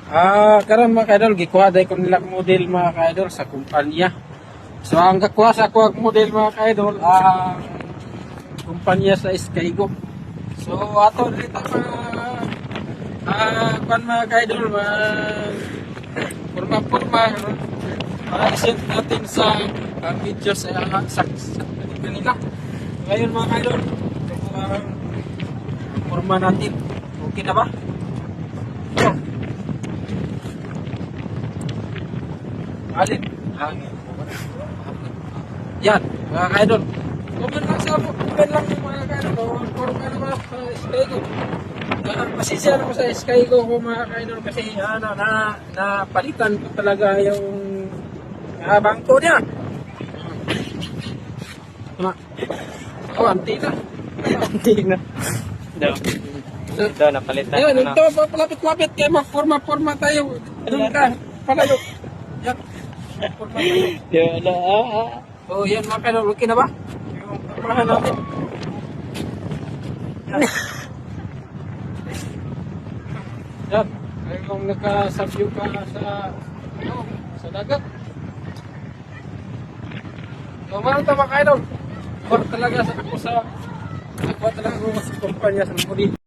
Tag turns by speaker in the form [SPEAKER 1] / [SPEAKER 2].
[SPEAKER 1] Karon mga kaidol, gikuha dahil ko nila model mga kaidol sa kumpanya. So ang kakuha sa ako model mga kaidol, kumpanya sa Skygo. So ato dito mga kaidol, forma-forma, i-send natin sa video sa kanila. Ngayon mga kaidol, forma natin. Okay na ba? Alin? Yan, mga kaidol. Comment lang sa ako. Comment lang mga kaidol. Forma na ba sa Skygo? Pasisya ako sa Skygo ko mga kaidol kasi napalitan ko talaga yung bangko niya. Antina.
[SPEAKER 2] Antina. Daw napalitan.
[SPEAKER 1] Ayun, ito, palapit-lapit kayo, magforma-forma tayo. Doon ka, palayo. Yan, forma tayo.
[SPEAKER 2] Yan
[SPEAKER 1] Oh, yan mga kaidol, okay na ba? Yung formahan natin. Yan. Yan, ay kung nakasabyo ka sa dagat. So, mahal ito mga kaidol. Talaga sa ako talaga sa kumpanya sa Mudi.